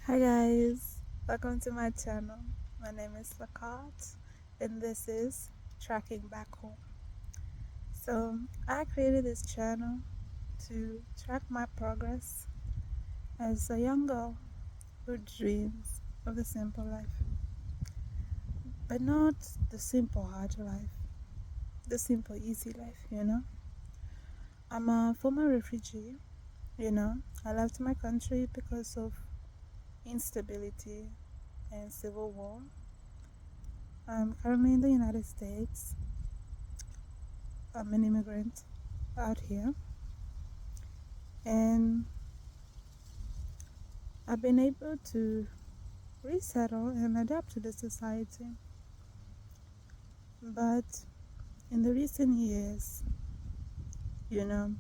Hi guys, welcome to my channel. My name is Lakot and this is Tracking Back Home. So I created this channel to track my progress as a young girl who dreams of a simple life. But not the simple hard life, the simple easy life. I'm a former refugee. I left my country because of instability and civil war. I'm currently in the United States. I'm an immigrant out here, and I've been able to resettle and adapt to the society. But in the recent years, you know,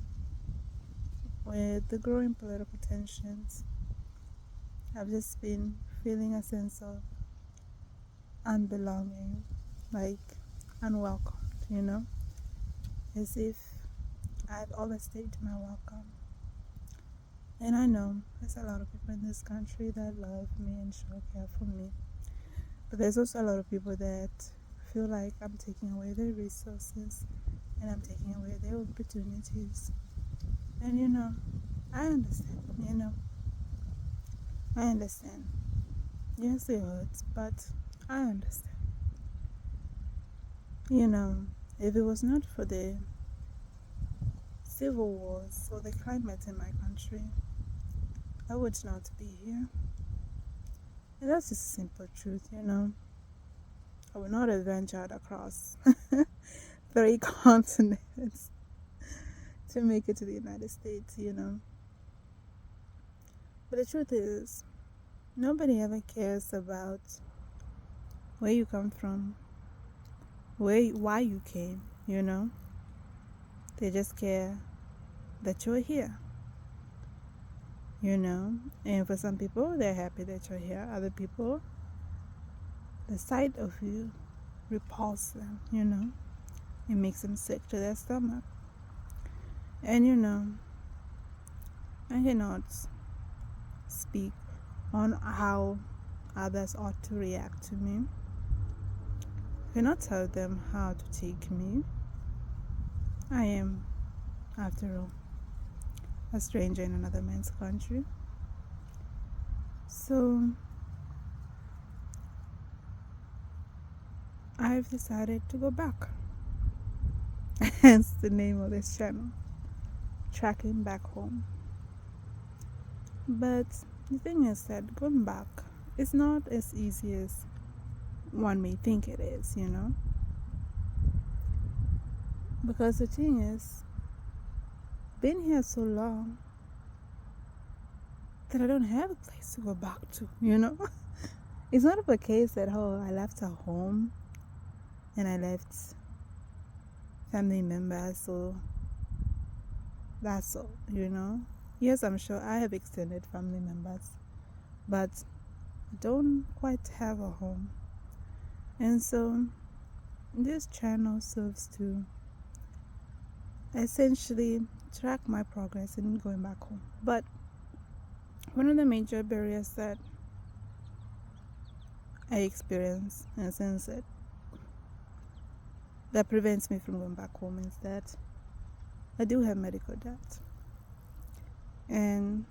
with the growing political tensions, I've just been feeling a sense of unbelonging, like unwelcomed, as if I've overstayed my welcome. And I know there's a lot of people in this country that love me and show care for me. But there's also a lot of people that feel like I'm taking away their resources and I'm taking away their opportunities. And I understand. I understand. Yes, it hurts, but I understand. If it was not for the civil wars or the climate in my country, I would not be here. And that's just a simple truth. I would not have ventured across 3 continents to make it to the United States. But the truth is, nobody ever cares about where you come from, why you came. They just care that you're here. And for some people, they're happy that you're here. Other people, the sight of you repulses them. It makes them sick to their stomach. And I cannot speak on how others ought to react to me. I cannot tell them how to take me. I am, after all, a stranger in another man's country. So I've decided to go back. Hence the name of this channel, Tracking Back Home. But the thing is that going back is not as easy as one may think it is. Because the thing is, been here so long that I don't have a place to go back to. It's not a case that, I left a home and I left family members, so that's all. Yes, I'm sure I have extended family members, but I don't quite have a home. And so this channel serves to essentially track my progress in going back home. But one of the major barriers that I experience, in a sense, that prevents me from going back home is that I do have medical debt. And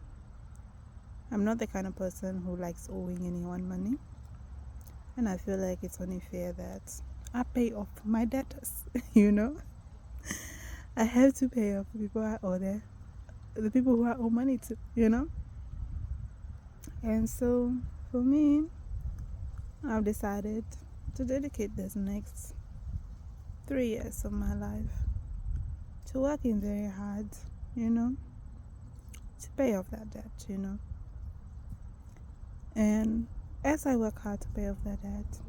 I'm not the kind of person who likes owing anyone money. And I feel like it's only fair that I pay off my debtors, I have to pay off the people I owe the people who I owe money to. And so for me, I've decided to dedicate this next 3 years of my life to working very hard, to pay off that debt. And as I work hard to pay off that debt,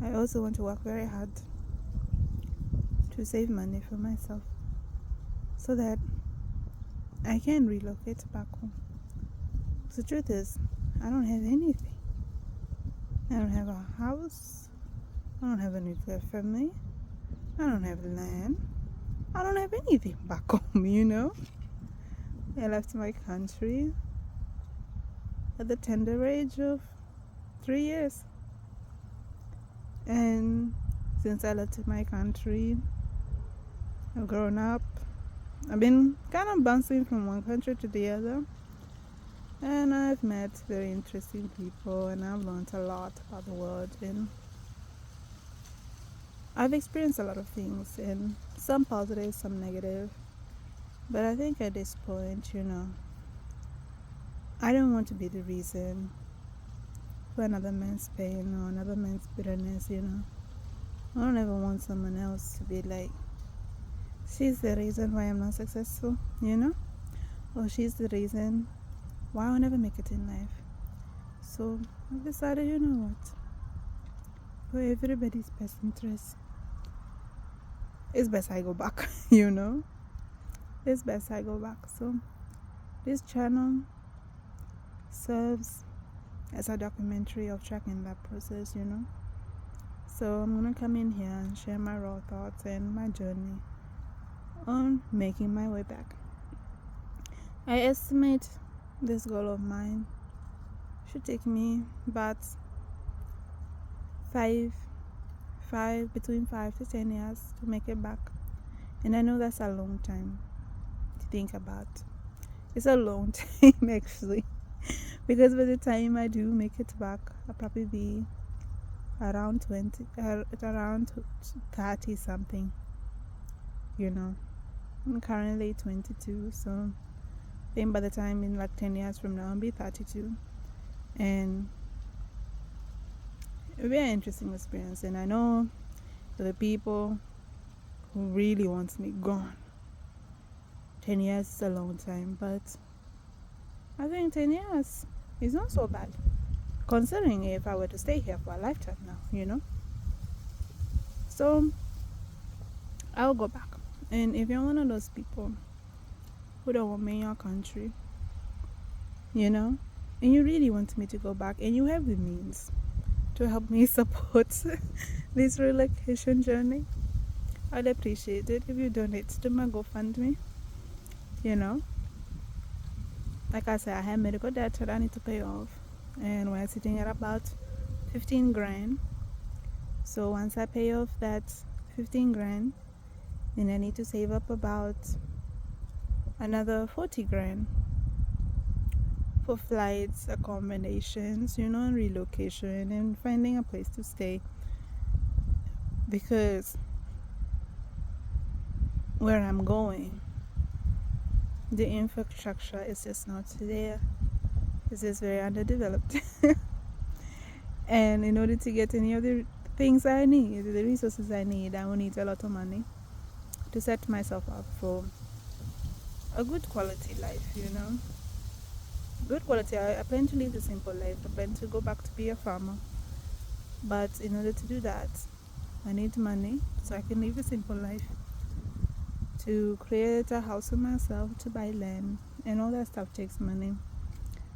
I also want to work very hard to save money for myself so that I can relocate back home. The truth is, I don't have anything. I don't have a house. I don't have a nuclear family. I don't have land. I don't have anything back home. I left my country at the tender age of 3 years. And since I left my country, I've grown up. I've been kind of bouncing from one country to the other. And I've met very interesting people, and I've learned a lot about the world. And I've experienced a lot of things, and some positive, some negative. But I think at this point, I don't want to be the reason for another man's pain or another man's bitterness, I don't ever want someone else to be like, she's the reason why I'm not successful, or she's the reason why I'll never make it in life. So I decided, you know what, for everybody's best interest, it's best I go back, it's best I go back. So this channel serves as a documentary of tracking that process, So I'm gonna come in here and share my raw thoughts and my journey on making my way back. I estimate this goal of mine should take me about between 5 to 10 years to make it back. And I know that's a long time to think about. It's a long time actually, because by the time I do make it back, I'll probably be around 30 something, I'm currently 22, so then by the time in like 10 years from now I'll be 32, and it'll be an interesting experience. And I know the people who really want me gone. 10 years is a long time, but I think 10 years is not so bad, considering if I were to stay here for a lifetime now, So I'll go back. And if you're one of those people who don't want me in your country, and you really want me to go back, and you have the means to help me support this relocation journey, I'd appreciate it if you donate to my GoFundMe. Like I said, I have medical debt that I need to pay off, and we're sitting at about 15 grand. So once I pay off that 15 grand, then I need to save up about another 40 grand for flights, accommodations, and relocation, and finding a place to stay, because where I'm going, the infrastructure is just not there. It's just very underdeveloped. And in order to get any of the things I need, the resources I need, I will need a lot of money to set myself up for a good quality life, Good quality. I plan to live a simple life. I plan to go back to be a farmer. But in order to do that, I need money so I can live a simple life. To create a house for myself, to buy land, and all that stuff takes money.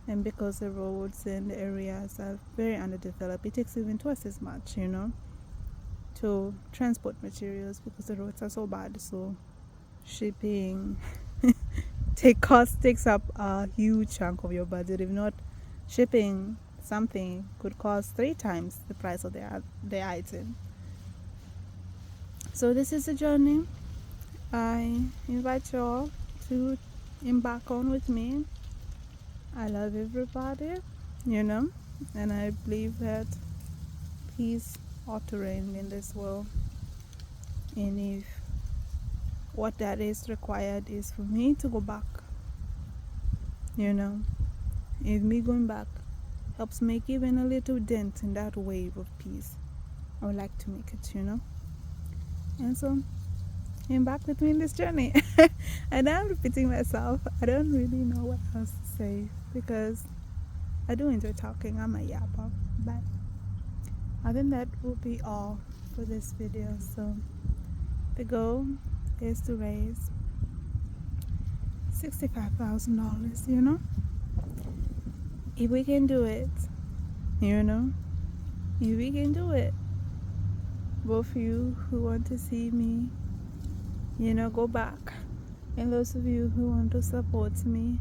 And because the roads and the areas are very underdeveloped, it takes even twice as much, to transport materials, because the roads are so bad. So shipping takes up a huge chunk of your budget. If not, shipping something could cost 3 times the price of the item. So this is a journey I invite you all to embark on with me. I love everybody, and I believe that peace ought to reign in this world. And if what that is required is for me to go back, if me going back helps make even a little dent in that wave of peace, I would like to make it, And so embark with me in this journey. And I'm repeating myself. I don't really know what else to say, because I do enjoy talking. I'm a yapper. But I think that will be all for this video. So the goal is to raise $65,000, If we can do it, if we can do it, both of you who want to see me, go back, and those of you who want to support me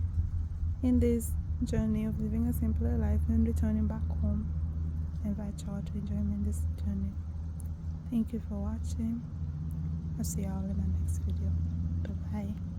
in this journey of living a simpler life and returning back home. I invite y'all to join me in this journey. Thank you for watching. I'll see y'all in my next video. Bye bye.